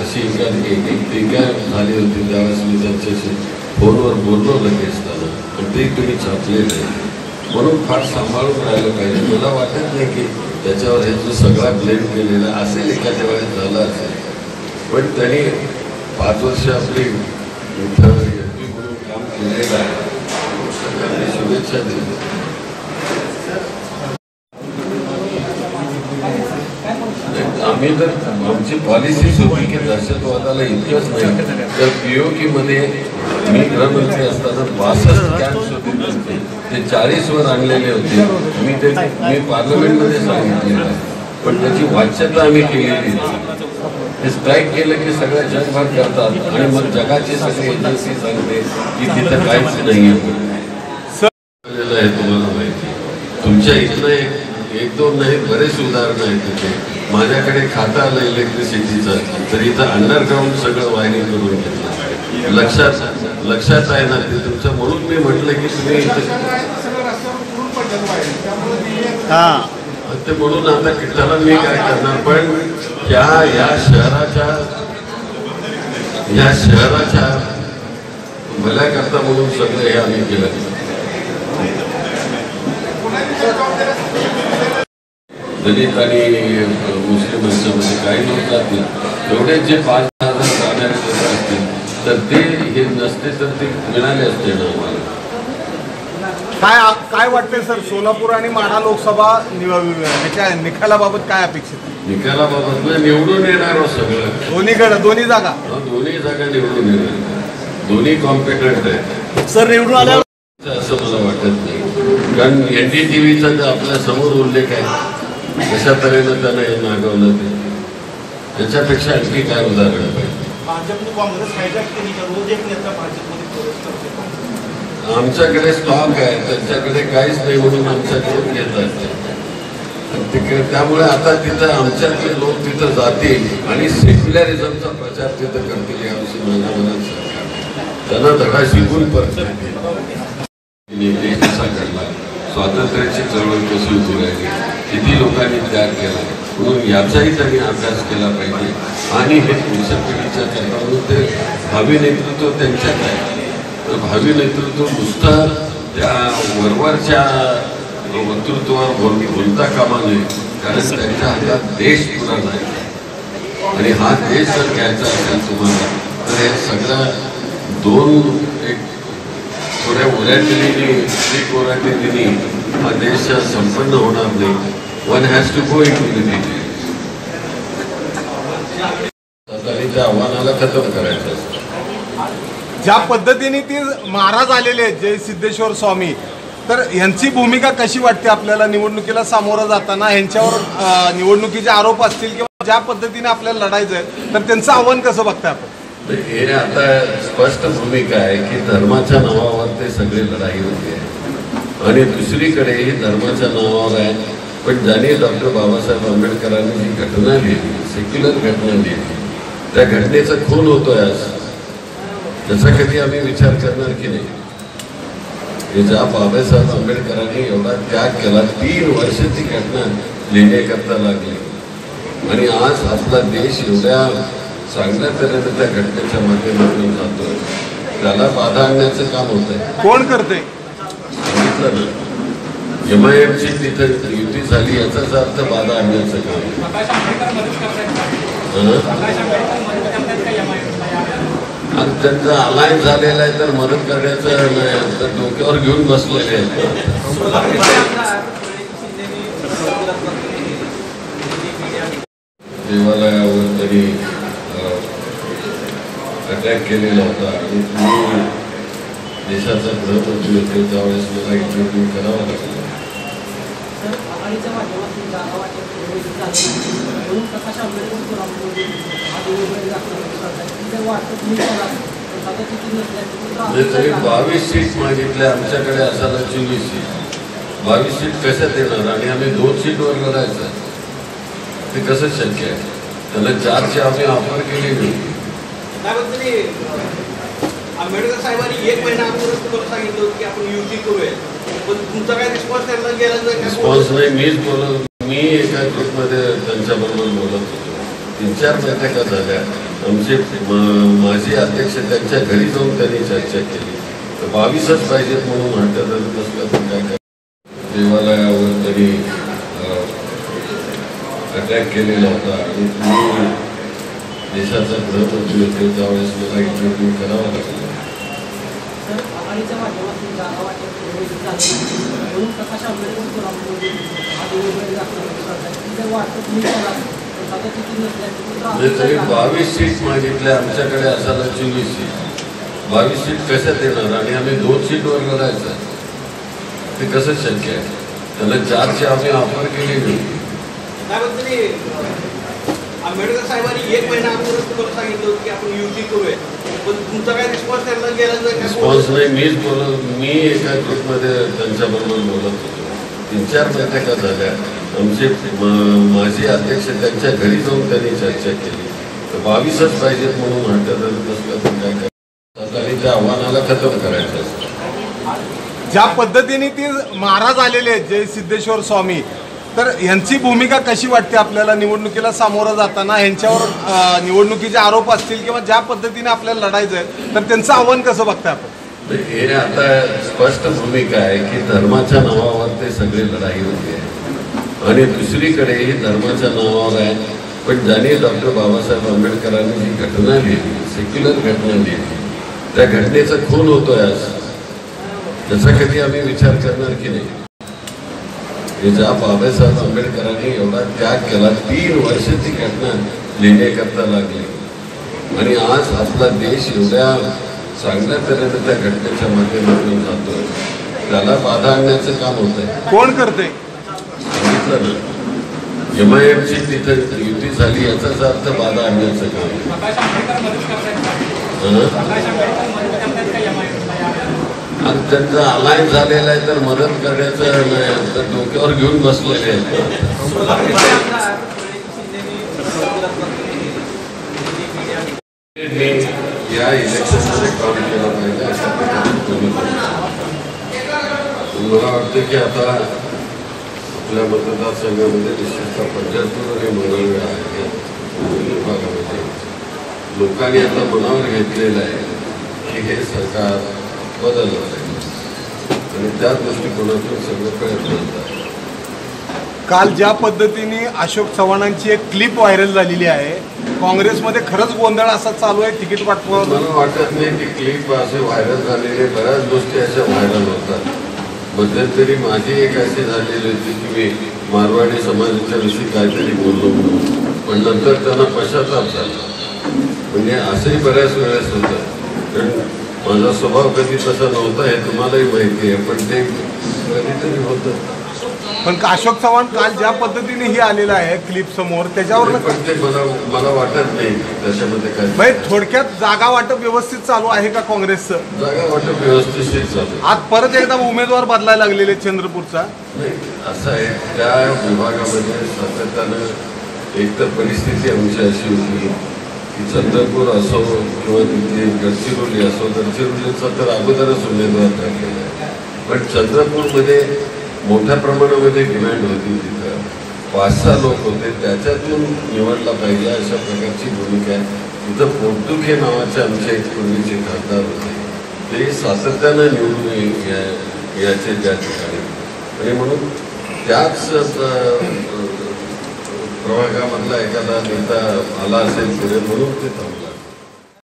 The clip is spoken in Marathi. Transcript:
अशी एक टीका झाली होती त्यावेळेस मी त्यांच्याशी फोनवर बोललो लगेच त्याला, पण ते तुम्ही छापलेलं आहे म्हणून फार सांभाळून राहिलं पाहिजे. मला वाटत नाही की त्याच्यावर हे जो सगळा ब्लेम केलेला असेल, एखाद्या वेळेस झाला असेल, पण त्यांनी 5 वर्ष आपली इथं एमपी म्हणून काम केलेलं आहे. सगळ्यांनी शुभेच्छा दिल्या. आम्ही तर आमची पॉलिसीच होती की दहशतवादाला इतकंच नाही तर POKमध्ये मी गृहमंत्री असताना 62 कॅम्प्स होते, ते 40 वर आणलेले होते. मी पार्लमेंटमध्ये सांगितलेलं आहे, पण त्याची वाच्यता आम्ही केलेली नाही. हे स्ट्राईक केलं की सगळ्या जगभर करतात आणि मग जगाची सगळी एजन्सी सांगते की तिथं काहीच नाही आहे. तुम्हाला माहिती तुमच्या इथलं एक दोन नाही बरेच उदाहरणं आहेत तिथे. माझ्याकडे खाता आलं इलेक्ट्रिसिटीचं, तर इथं अंडरग्राऊंड सगळं वायरिंग करून घेतलं. लक्षात आहे ना ते तुमचं, म्हणून मी म्हटलं की तुम्ही ते म्हणून आता त्याला मी काय करणार, पण या शहराच्या भल्याकरता म्हणून सगळं हे आम्ही केलं. दलित आणि मुस्लिमांच्यामध्ये काही लोक जातील, एवढे जे 5,000 जाणारे लोक असतील तर ते हे नसते तर ते मिळाले असते ना आम्हाला. काय वाटते सर, सोलापूर आणि माढा लोकसभा निकालाबाबत काय अपेक्षित? निकालाबाबत निवडून येणार सगळं, दोन्ही जागा निवडून येणार, दोन्ही कॉम्पिटंट आहेत. सर निवडून आल्यावर असं मला वाटत नाही, कारण NDTVचा तर आपल्या समोर उल्लेख आहे. कशा तऱ्हेनं त्यानं हे मागवलं ते, त्याच्यापेक्षा आणखी काय उदाहरण पाहिजे. आमच्याकडे स्टॉक आहे, त्यांच्याकडे काहीच नाही म्हणून आमच्याकडून घेतात तिकडे. त्यामुळे आता तिथं आमच्यातले लोक तिथं जातील आणि सेक्युलरिझमचा प्रचार तिथं करतील याविषयी माझ्या मनात शंका. त्यांना धडा शिकून परत देश कसा घडला, स्वातंत्र्याची चळवळ कशी उभी राहिली, किती लोकांनी त्याग केला, म्हणून याचाही त्यांनी अभ्यास केला पाहिजे. आणि हे पुढच्या पिढीच्या करता ते भावी नेतृत्व त्यांच्यात आहे. तर भावी नेतृत्व नुसतं त्या वरवरच्या वक्तृत्वावर बोलता कामा नये, कारण त्यांच्या हातात देश पुरा नाही. आणि हा देश जर घ्यायचा असेल तुम्हाला तर हे सगळ्या एक थोड्या ओऱ्याटिनी हा देश संपन्न होणार नाही. One has to go into the detail. त्या आव्हानाला खतम करायचं असतं. ज्या पद्धतीने ते महाराज आलेले आहेत जय सिद्धेश्वर स्वामी, तर यांची भूमिका कशी वाटते आपल्याला निवडणुकीला सामोरं जाताना? यांच्यावर निवडणुकीचे आरोप असतील किंवा ज्या पद्धतीने आपल्याला लढायचं आहे तर त्यांचं आव्हान कसं बघताय आपण? हे आता स्पष्ट भूमिका आहे की धर्माच्या नावावर ते सगळे लढाई होते आणि दुसरीकडे ही धर्माच्या नावावर आहे. पण ज्याने डॉक्टर बाबासाहेब आंबेडकरांनी जी घटना लिहिली, सेक्युलर घटना लिहिली, त्या घटनेचा खून होतोय आज, त्याचा कधी आम्ही विचार करणार की नाही? की ज्या बाबासाहेब आंबेडकरांनी एवढा त्याग केला, 3 वर्ष ती घटना लिहिण्याकरता लागली आणि आज आपला देश एवढ्या चांगल्या तऱ्हेने त्या घटनेच्या माध्यमातून जातोय, त्याला बाधा आणण्याचं काम होत आहे. कोण करते? सांगितलं ना, MIMची तिथं युती झाली याचाच अर्थ बाधा आणण्याचं काम. आणि त्यांचं अलायन्स झालेलं आहे तर मदत करण्याचं डोक्यावर घेऊन बसलेले आहेत. देवालयावर तरी अटॅक केलेला होता आणि तुम्ही देशाचा गृहमंत्री होते त्यावेळेस मला इंटरव्ह्यू करावा लागला. तरी 22 सीट मागितले, आमच्याकडे असायला 24 सीट. 22 सीट कशात येणार आणि आम्ही 2 सीटवर लढायचं, ते कसं शक्य आहे? त्याला 4ची आम्ही ऑफर केली. आंबेडकर साहेबांनी 1 महिना अगोदरच तुम्हाला सांगितलं होतं की आपण युती करूया, पण तुमचा काय रिस्पॉन्स त्यांना गेला? रिस्पॉन्स नाही, मीच बोलत, मी एका ग्रुपमध्ये त्यांच्याबरोबर बोलत होतो. 3-4 बैठका झाल्या. आमचे माजी अध्यक्ष त्यांच्या घरी जाऊन त्यांनी चर्चा केली. 22च पाहिजेत म्हणून हटत नसलं तर काय देवालयावर त्यांनी अटॅक केलेला होता आणि तुम्ही देशाचा गृहमंत्री होते त्यावेळेस मला इंटरव्ह्यू करावा लागला. तरी 22 सीट मागितल्या, आमच्याकडे असायला 24 सीट. 22 सीट कशात येणार आणि आम्ही 2 सीटवर लढायचं ते कसं शक्य आहे? त्यांना 4ची आम्ही ऑफर केली. आंबेडकर साहेबांनी 1 महिना अगोदरच तुम्हाला सांगितलं की आपण युती करूया, पण तुमचा काय रिस्पॉन्स त्यांना गेला रिस्पॉन्स नाही. मी एका ग्रुपमध्ये त्यांच्याबरोबर बोलत होतो. 3-4 बैठका झाल्या. आमचे माजी अध्यक्ष त्यांच्या घरी जाऊन त्यांनी चर्चा केली. 22च पाहिजेत म्हणून हटत नसलं तर काय आणि त्या आव्हानाला खतम करायचं असतं. ज्या पद्धतीने ते महाराज आलेले आहेत जय सिद्धेश्वर स्वामी, तर यांची भूमिका कशी वाटते आपल्याला निवडणुकीला सामोरं जाताना? यांच्यावर निवडणुकीचे आरोप असतील किंवा ज्या पद्धतीने आपल्याला लढायचं आहे तर त्यांचं आव्हान कसं बघताय आपण? हे आता स्पष्ट भूमिका आहे की धर्माच्या नावावर ते सगळे लढाई होते आणि दुसरीकडे ही धर्माच्या नावावर आहे. पण ज्याने डॉक्टर बाबासाहेब आंबेडकरांनी जी घटना लिहिली, सेक्युलर घटना लिहिली, त्या घटनेचा खून होतोय आज. त्याचा कधी आम्ही विचार करणार की नाही? हे ज्या बाबासाहेब आंबेडकरांनी एवढा त्याग केला, 3 वर्ष ती घटना लिहिण्याकरता लागली आणि आज आपला देश एवढ्या चांगल्या तऱ्हेने त्या घटनेच्या माध्यमातून जातोय, त्याला बाधा आणण्याचं काम होत आहे. कोण करते? सांगितलं ना, MIMची तिथं युती झाली याचाच अर्थ बाधा आणण्याचं काम. आणि त्यांचं अलायन्स झालेलं आहे तर मदत करण्याचं नाही तर डोक्यावर घेऊन बसलेले आहेत. या इलेक्शनमध्ये काम केलं पाहिजे अशा प्रकारे मला वाटतं की आता आपल्या मतदारसंघामध्ये विशेषतः पंढरपूर आणि मंगळवेढा या विभागामध्ये लोकांनी आता मनावर घेतलेलं आहे की हे सरकार बदललं पाहिजे आणि त्या दृष्टिकोनातून सगळं प्रयत्न होतात. काल ज्या पद्धतीने अशोक चव्हाणांची एक क्लिप व्हायरल झालेली आहे, काँग्रेसमध्ये खरंच गोंधळ असा चालू आहे तिकीट वाटपावर? मला वाटत नाही की क्लिप असे व्हायरल झालेले, बऱ्याच गोष्टी अशा व्हायरल होतात. मध्यंतरी माझी एक अशी झालेली होती की मी मारवाडी समाजाच्या विषयी काहीतरी बोललो म्हणून, पण नंतर त्यांना पश्चाताप झाला. म्हणजे असंही बऱ्याच वेळेस होतं. कारण माझा स्वभाव कधी तसा नव्हता हे तुम्हालाही माहिती आहे, पण ते कधीतरी होतं. पण अशोक चव्हाण काल ज्या पद्धतीने ही आलेला आहे क्लिप समोर, त्याच्यावर पण ते मला वाटत नाही त्याच्यामध्ये काय. थोडक्यात जागा वाटप व्यवस्थित चालू आहे का काँग्रेसचं? जागा वाटप व्यवस्थित चालू. आज परत एकदा उमेदवार बदलायला लागलेले चंद्रपूरचा. नाही असं आहे, त्या विभागामध्ये सातत्यानं एक तर परिस्थिती आमची अशी होती की चंद्रपूर असो किंवा तिथे गडचिरोली असो, गडचिरोलीचा तर अगोदरच उमेदवार ठरलेला आहे. पण चंद्रपूरमध्ये मोठ्या प्रमाणामध्ये डिमांड होती. तिथं 5-6 लोक होते, त्याच्यातून निवडला पाहिजे अशा प्रकारची भूमिका आहे. तिथं पोर्तुखे नावाचे आमचे एक पूर्वीचे खासदार होते, ते सातत्यानं निवडून याचे त्या ठिकाणी आणि म्हणून त्याच प्रभागामधला एखादा नेता आला असेल पुढे म्हणून ते थांबला.